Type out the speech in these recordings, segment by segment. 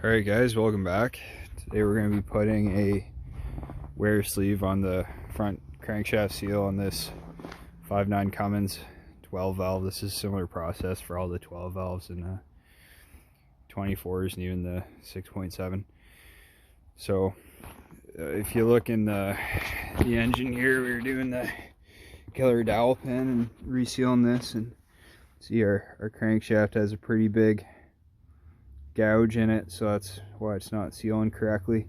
Alright guys, welcome back. Today we're going to be putting a wear sleeve on the front crankshaft seal on this 5.9 Cummins 12 valve. This is a similar process for all the 12 valves and 24s and even the 6.7. So if you look in the engine here, we were doing the killer dowel pin and resealing this, and see our crankshaft has a pretty big gouge in it, so that's why it's not sealing correctly.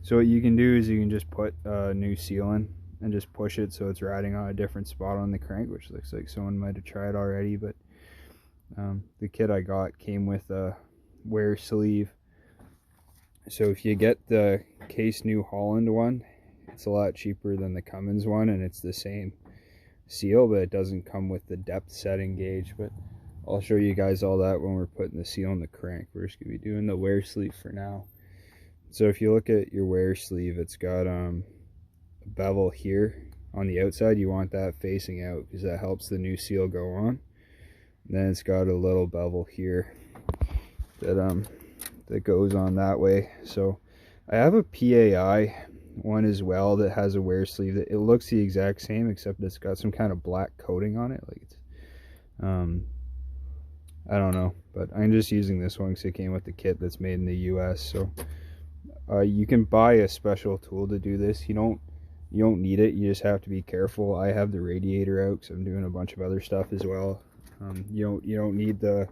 So what you can do is you can just put a new seal in and just push it so it's riding on a different spot on the crank, which looks like someone might have tried already. But the kit I got came with a wear sleeve, so if you get the Case New Holland one, it's a lot cheaper than the Cummins one, and it's the same seal, but it doesn't come with the depth setting gauge. But I'll show you guys all that when we're putting the seal on the crank. We're just going to be doing the wear sleeve for now. So if you look at your wear sleeve, it's got a bevel here on the outside. You want that facing out because that helps the new seal go on. And then it's got a little bevel here that goes on that way. So I have a PAI one as well that has a wear sleeve that it looks the exact same, except it's got some kind of black coating on it. Like it's I don't know, but I'm just using this one because it came with the kit that's made in the US. So you can buy a special tool to do this. You don't need it. You just have to be careful. I have the radiator out because I'm doing a bunch of other stuff as well. You don't need the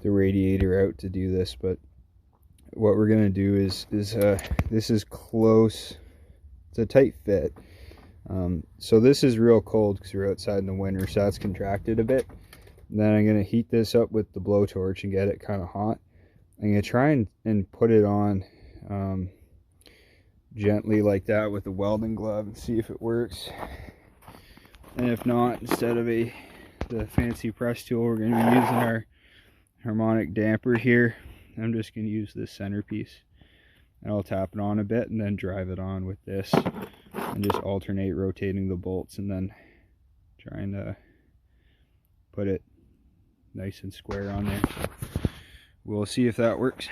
radiator out to do this. But what we're gonna do is this is close. It's a tight fit. So this is real cold because we're outside in the winter, so that's contracted a bit. Then I'm going to heat this up with the blowtorch and get it kind of hot. I'm going to try and put it on gently like that with a welding glove and see if it works. And if not, instead of the fancy press tool, we're going to be using our harmonic damper here. I'm just going to use this centerpiece. And I'll tap it on a bit and then drive it on with this. And just alternate rotating the bolts and then trying to put it nice and square on there. So we'll see if that works.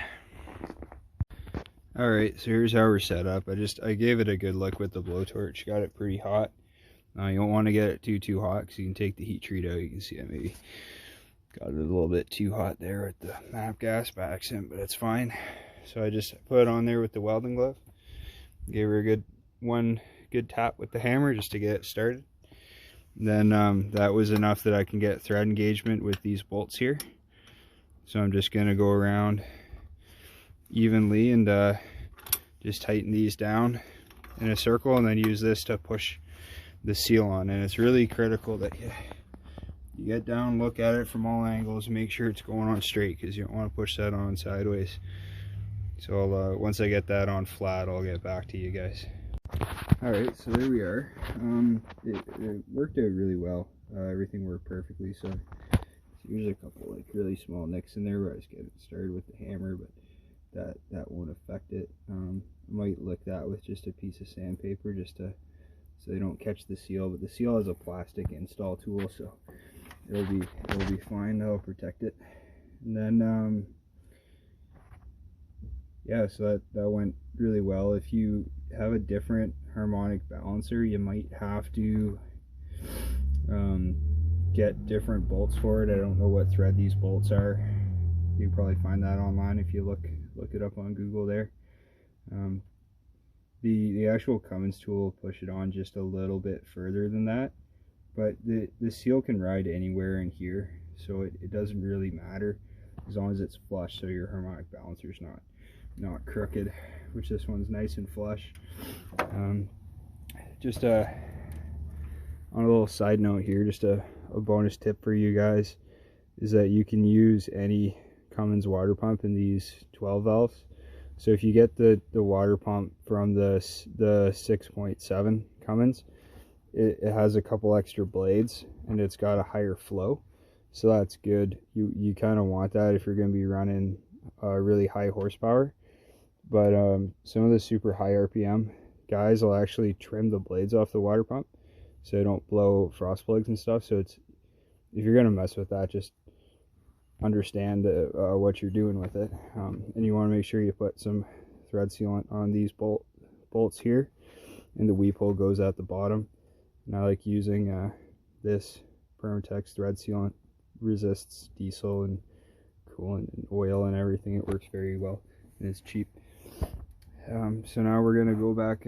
Alright, so here's how we're set up. I gave it a good look with the blowtorch. Got it pretty hot. You don't want to get it too hot because you can take the heat treat out. You can see I maybe got it a little bit too hot there with the MAP gas accent, but it's fine. So I just put it on there with the welding glove. Gave her one good tap with the hammer just to get it started. Then that was enough that I can get thread engagement with these bolts here. So I'm just going to go around evenly and just tighten these down in a circle, and then use this to push the seal on. And it's really critical that you get down, look at it from all angles, make sure it's going on straight, because you don't want to push that on sideways. So once I get that on flat, I'll get back to you guys. Alright, so there we are. It worked out really well. Everything worked perfectly. So there's a couple like really small nicks in there where I just get it started with the hammer, but that won't affect it. I might lick that with just a piece of sandpaper just so they don't catch the seal. But the seal is a plastic install tool, so it'll be fine. That'll protect it. And then yeah, so that went really well. If you have a different harmonic balancer, you might have to get different bolts for it. I don't know what thread these bolts are. You can probably find that online if you look it up on Google there. The actual Cummins tool will push it on just a little bit further than that, but the seal can ride anywhere in here, so it doesn't really matter as long as it's flush, so your harmonic balancer's not crooked, which this one's nice and flush. Just on a little side note here, just a bonus tip for you guys is that you can use any Cummins water pump in these 12 valves. So if you get the water pump from the 6.7 Cummins, it has a couple extra blades and it's got a higher flow, so that's good. You kind of want that if you're going to be running really high horsepower. But some of the super high RPM guys will actually trim the blades off the water pump so they don't blow frost plugs and stuff. So if you're gonna mess with that, just understand what you're doing with it. And you want to make sure you put some thread sealant on these bolts here, and the weep hole goes at the bottom. And I like using this Permatex thread sealant. Resists diesel and coolant and oil and everything. It works very well and it's cheap. So now we're gonna go back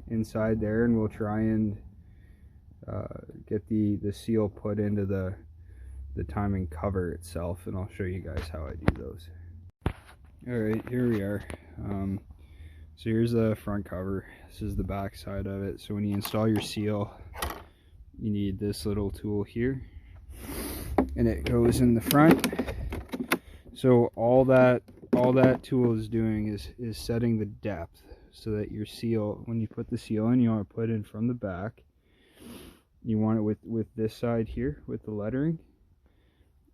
inside there, and we'll try and get the seal put into the timing cover itself, and I'll show you guys how I do those. Alright, here we are. So here's the front cover. This is the back side of it. So when you install your seal, you need this little tool here, and it goes in the front. So all that tool is doing is setting the depth, so that your seal, when you put the seal in, you want to put it in from the back. You want it with this side here with the lettering,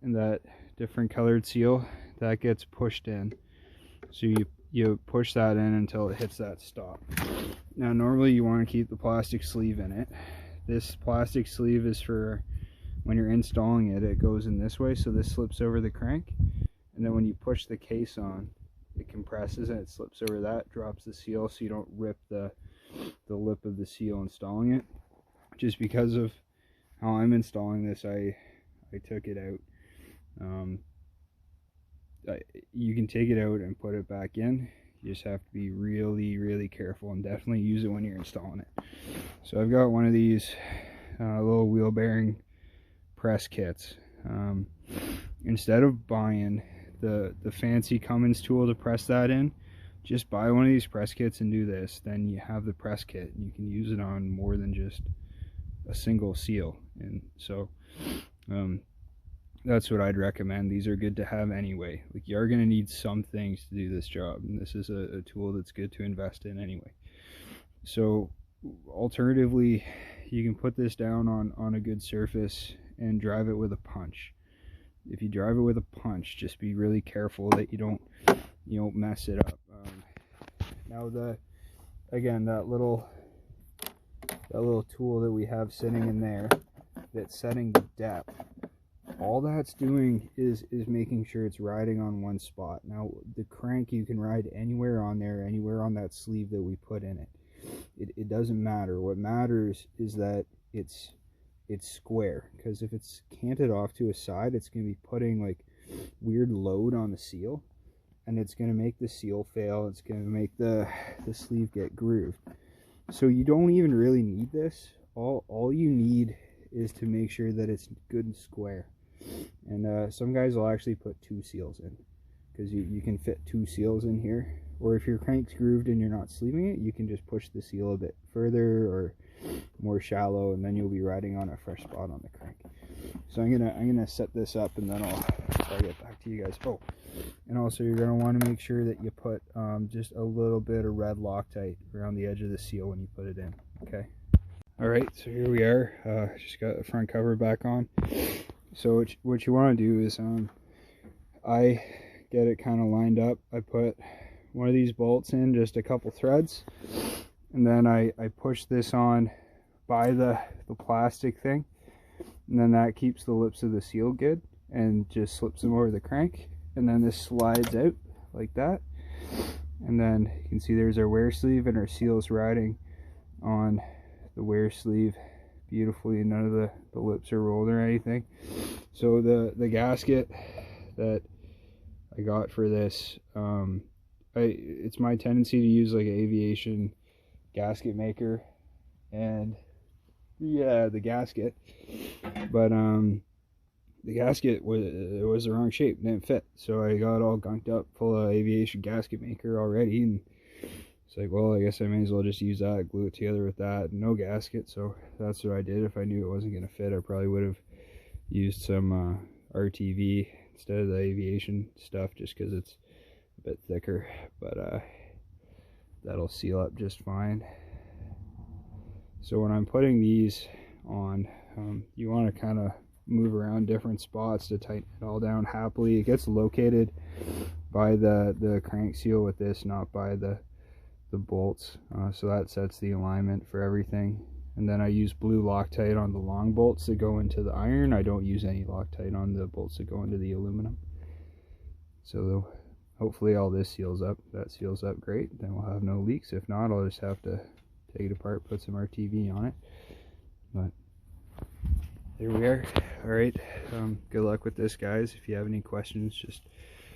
and that different colored seal that gets pushed in. So you push that in until it hits that stop. Now normally you want to keep the plastic sleeve in it. This plastic sleeve is for when you're installing it. It goes in this way, so this slips over the crank, and then when you push the case on, it compresses and it slips over that, drops the seal, so you don't rip the lip of the seal installing it. Just because of how I'm installing this, I took it out. You can take it out and put it back in. You just have to be really careful, and definitely use it when you're installing it. So I've got one of these little wheel bearing press kits. Instead of buying the fancy Cummins tool to press that in, just buy one of these press kits and do this. Then you have the press kit, and you can use it on more than just a single seal. And so that's what I'd recommend. These are good to have anyway. Like, you are going to need some things to do this job, and this is a tool that's good to invest in anyway. So alternatively, you can put this down on a good surface and drive it with a punch. If you drive it with a punch, just be really careful that you don't mess it up. Now again, that little tool that we have sitting in there that's setting the depth, all that's doing is making sure it's riding on one spot. Now the crank, you can ride anywhere on there, anywhere on that sleeve that we put in it. It doesn't matter. What matters is that it's square, because if it's canted off to a side, it's going to be putting like weird load on the seal, and it's going to make the seal fail. It's going to make the sleeve get grooved. So you don't even really need this. All you need is to make sure that it's good and square. And some guys will actually put 2 seals in, because you can fit 2 seals in here. Or if your crank's grooved and you're not sleeving it, you can just push the seal a bit further or more shallow, and then you'll be riding on a fresh spot on the crank. So I'm gonna set this up, and then I'll get back to you guys. Oh, and also you're gonna want to make sure that you put just a little bit of red Loctite around the edge of the seal when you put it in. Okay. All right. So here we are. Just got the front cover back on. So what you want to do is I get it kind of lined up. I put one of these bolts in, just a couple threads, and then I push this on by the plastic thing, and then that keeps the lips of the seal good and just slips them over the crank, and then this slides out like that, and then you can see there's our wear sleeve, and our seal's riding on the wear sleeve beautifully, and none of the lips are rolled or anything. So the gasket that I got for this, it's my tendency to use like an aviation gasket maker, and yeah, the gasket, but the gasket was the wrong shape, didn't fit, so I got all gunked up full of aviation gasket maker already, and it's like, well, I guess I may as well just use that, glue it together with that, no gasket. So that's what I did. If I knew it wasn't going to fit, I probably would have used some RTV instead of the aviation stuff, just because it's a bit thicker, but that'll seal up just fine. So when I'm putting these on, you want to kind of move around different spots to tighten it all down happily. It gets located by the crank seal with this, not by the bolts, so that sets the alignment for everything. And then I use blue Loctite on the long bolts that go into the iron. I don't use any Loctite on the bolts that go into the aluminum. So hopefully all this seals up. That seals up great. Then we'll have no leaks. If not, I'll just have to take it apart, put some RTV on it. But there we are. Alright, good luck with this, guys. If you have any questions, just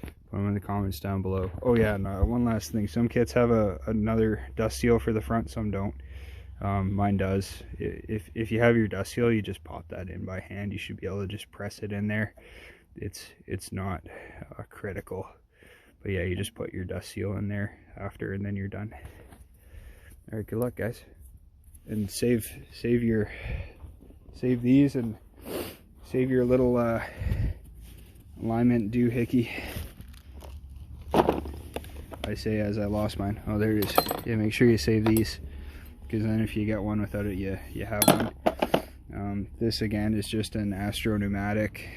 put them in the comments down below. Oh yeah, and one last thing. Some kits have another dust seal for the front, some don't. Mine does. If you have your dust seal, you just pop that in by hand. You should be able to just press it in there. It's not critical. But yeah, you just put your dust seal in there after, and then you're done. Alright, good luck, guys. And save these and save your little alignment doohickey. I say as I lost mine. Oh, there it is. Yeah, make sure you save these, because then if you get one without it, you have one. This again is just an Astro pneumatic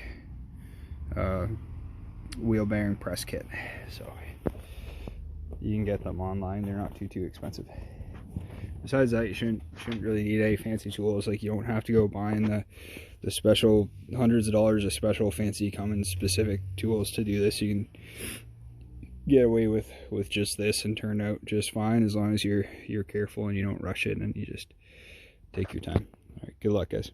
wheel bearing press kit, so you can get them online. They're not too expensive. Besides that, you shouldn't really need any fancy tools. Like, you don't have to go buying the special hundreds of dollars of special fancy Cummins specific tools to do this. You can get away with just this and turn out just fine, as long as you're careful and you don't rush it and you just take your time. All right, good luck, guys.